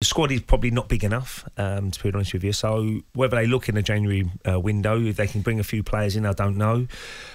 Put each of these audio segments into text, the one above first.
The squad is probably not big enough, to be honest with you. So whether they look in the January window, if they can bring a few players in, I don't know.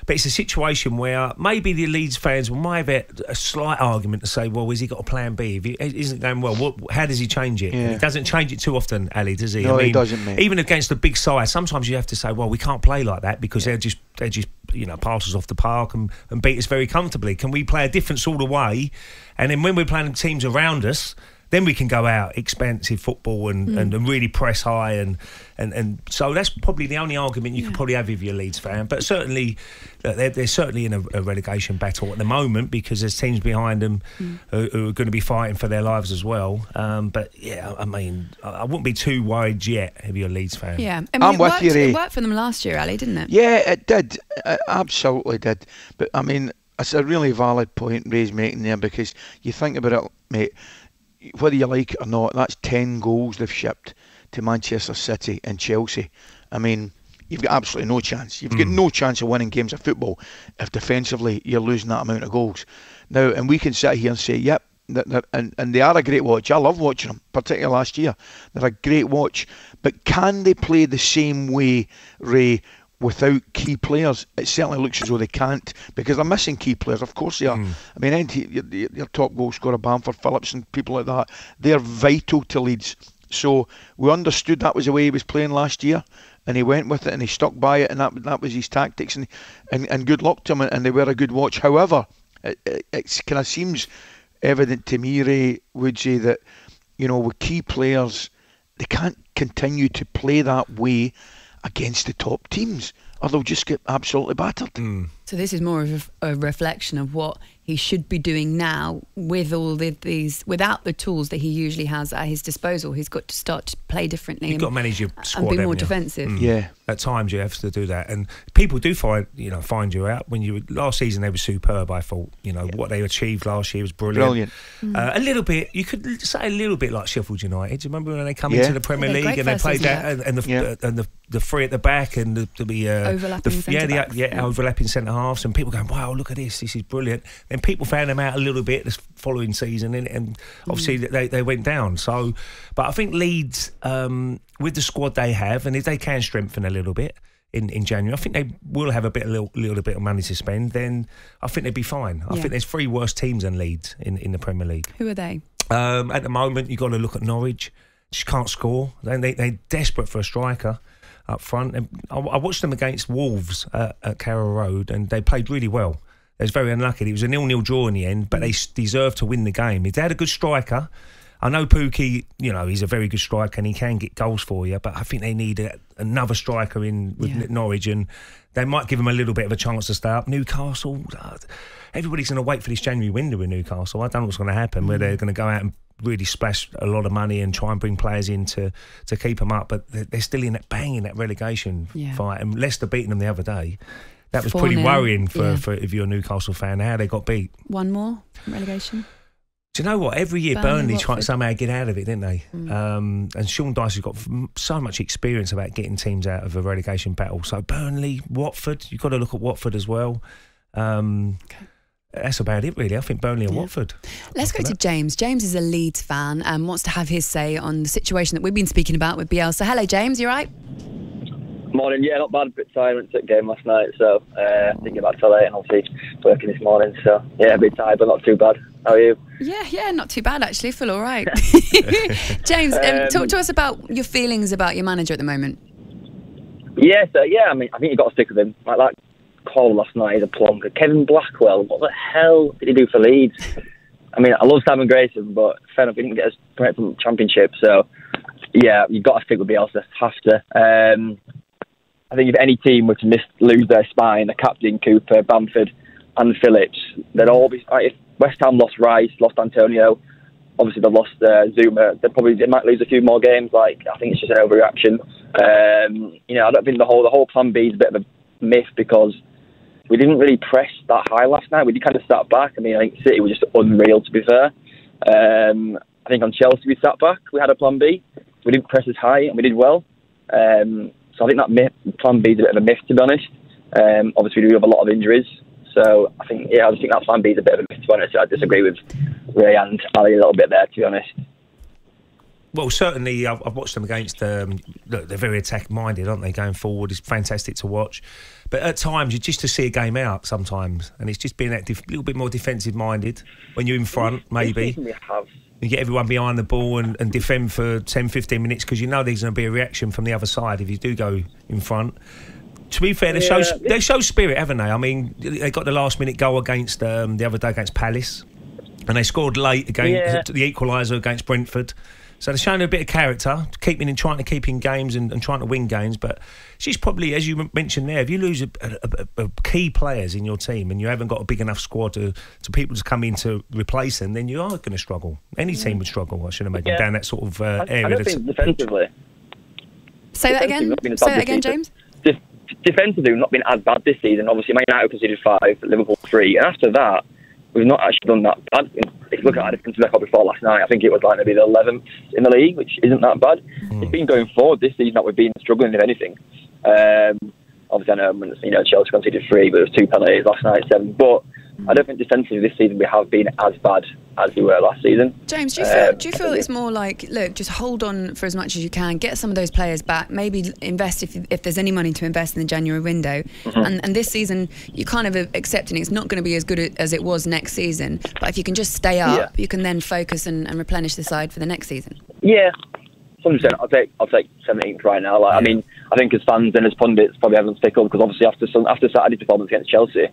But it's a situation where maybe the Leeds fans might have a slight argument to say, well, has he got a plan B? If it isn't going well, how does he change it? Yeah. He doesn't change it too often, Ali, does he? No, he doesn't, mate. Even against the big side, sometimes you have to say, well, we can't play like that because they're just pass us off the park and beat us very comfortably. Can we play a different sort of way? And then when we're playing teams around us, then we can go out expensive football and really press high and so that's probably the only argument you could probably have if you're a Leeds fan. But certainly they're certainly in a relegation battle at the moment because there's teams behind them who are going to be fighting for their lives as well. But yeah, I mean, I wouldn't be too worried yet if you're a Leeds fan. Yeah, I mean, I'm with you, Ray. It worked for them last year, Ali, didn't it? Yeah, it did. It absolutely did. But I mean, it's a really valid point Ray's making there because you think about it, mate. Whether you like it or not, that's 10 goals they've shipped to Manchester City and Chelsea. I mean, you've got absolutely no chance. You've got no chance of winning games of football if defensively you're losing that amount of goals. Now, and we can sit here and say, yep, and they are a great watch. I love watching them, particularly last year. They're a great watch. But can they play the same way, Ray, without key players? It certainly looks as though they can't because they're missing key players. Of course they are. I mean, your top goal scorer, Bamford, Phillips and people like that, they're vital to Leeds. So we understood that was the way he was playing last year and he went with it and he stuck by it and that was his tactics and good luck to him and they were a good watch. However, it kind of seems evident to me, Ray, would say that, with key players, they can't continue to play that way against the top teams or they'll just get absolutely battered. So this is more of a reflection of what he should be doing now with all these, without the tools that he usually has at his disposal. He's got to start to play differently. You've got to manage your squad and be more defensive. Yeah. At times you have to do that, and people do find you out. When last season they were superb. I thought what they achieved last year was brilliant. A little bit, you could say a little bit like Sheffield United. Do you remember when they come into the Premier League and they played that and the three at the back and the overlapping centre halves and people going, wow, look at this is brilliant. Then people found them out a little bit this following season and obviously they went down. So, but I think Leeds, with the squad they have, and if they can strengthen a little bit in January, I think they will have a little bit of money to spend. Then I think they'd be fine. I think there's 3 worse teams than Leeds in the Premier League. Who are they? At the moment, you've got to look at Norwich. Just can't score. They're desperate for a striker up front. And I watched them against Wolves at Carrow Road, and they played really well. They was very unlucky. It was a 0-0 draw in the end, but they deserved to win the game. If they had a good striker, I know Pookie, he's a very good striker and he can get goals for you, but I think they need another striker in with Norwich, and they might give him a little bit of a chance to stay up. Newcastle, everybody's going to wait for this January window in Newcastle. I don't know what's going to happen, where they're going to go out and really splash a lot of money and try and bring players in to keep them up, but they're still in that relegation fight. And Leicester beating them the other day, that was pretty worrying for if you're a Newcastle fan, how they got beat. One more relegation. Do you know what? Every year Burnley try to somehow get out of it, didn't they? And Sean Dyche has got so much experience about getting teams out of a relegation battle. So Burnley, Watford, you've got to look at Watford as well. That's about it, really. I think Burnley and Watford. Let's go to James. James is a Leeds fan and wants to have his say on the situation that we've been speaking about with Bielsa. Hello, James. You right? Morning, not bad. A bit tired. Went to the game last night, so didn't get back till late, and obviously working this morning. So a bit tired, but not too bad. How are you? Yeah, not too bad actually. I feel all right. James, talk to us about your feelings about your manager at the moment. I mean, I think you've got to stick with him. Like that call last night is a plonker. Kevin Blackwell, what the hell did he do for Leeds? I mean, I love Simon Grayson, but fair enough, he didn't get us promoted from the Championship. So you've got to stick with Bielsa. Have to. I think if any team were to lose their spine, the captain, Cooper, Bamford and Phillips, they'd all be... If West Ham lost Rice, lost Antonio, obviously they've lost Zuma, they might lose a few more games. I think it's just an overreaction. I don't think the whole plan B is a bit of a myth because we didn't really press that high last night. We did kind of sat back. I mean, I think City was just unreal, to be fair. I think on Chelsea we sat back. We had a plan B. We didn't press as high and we did well. So I think that plan B is a bit of a myth, to be honest. Obviously, we do have a lot of injuries. So I think that plan B is a bit of a myth, to be honest. I disagree with Ray and Ali a little bit there, to be honest. Well, certainly, I've watched them against. Look, they're very attack-minded, aren't they? Going forward, it's fantastic to watch. But at times, you just to see a game out sometimes, and it's just being that little bit more defensive-minded when you're in front. Maybe you get everyone behind the ball and defend for 10, 15 minutes because you know there's going to be a reaction from the other side if you do go in front. To be fair, they show spirit, haven't they? I mean, they got the last-minute goal against the other day against Palace, and they scored late against the equaliser against Brentford. So they're showing a bit of character, trying to keep in games and trying to win games. But she's probably, as you mentioned there, if you lose a key players in your team and you haven't got a big enough squad to people to come in to replace them, then you are going to struggle. Any team would struggle, I should imagine, down that sort of area. I don't think defensively. Say that again, James. Defensively, we've not been as bad this season. Obviously, Man United conceded 5, Liverpool 3, and after that, we've not actually done that bad. If you look at our defensive record before last night, I think it was like maybe the 11th in the league, which isn't that bad. It's been going forward this season that we've been struggling, if anything. Obviously, I know Chelsea conceded 3, but there was 2 penalties last night, 7. But I don't think defensively this season we have been as bad as we were last season. James, do you feel it's more like, look, just hold on for as much as you can, get some of those players back, maybe invest if there's any money to invest in the January window, and this season you kind of accepting it's not going to be as good as it was next season, but if you can just stay up, you can then focus and replenish the side for the next season. Yeah, 100%. I'll take 17th right now. I mean, I think as fans and as pundits, probably everyone's fickle because obviously after Saturday's performance against Chelsea,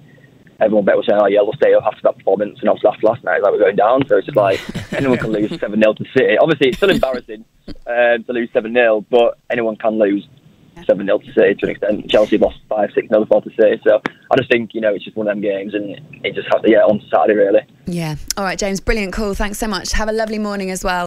everyone bet was saying, we'll stay up after that performance, and obviously after last night, we're going down. So it's just like anyone can lose 7-0 to City. Obviously, it's still embarrassing to lose 7-0, but anyone can lose 7-0 to City to an extent. Chelsea lost 5-6-0 before to City. So I just think it's just one of them games, and it just has to on Saturday really. Yeah. All right, James. Brilliant call. Thanks so much. Have a lovely morning as well.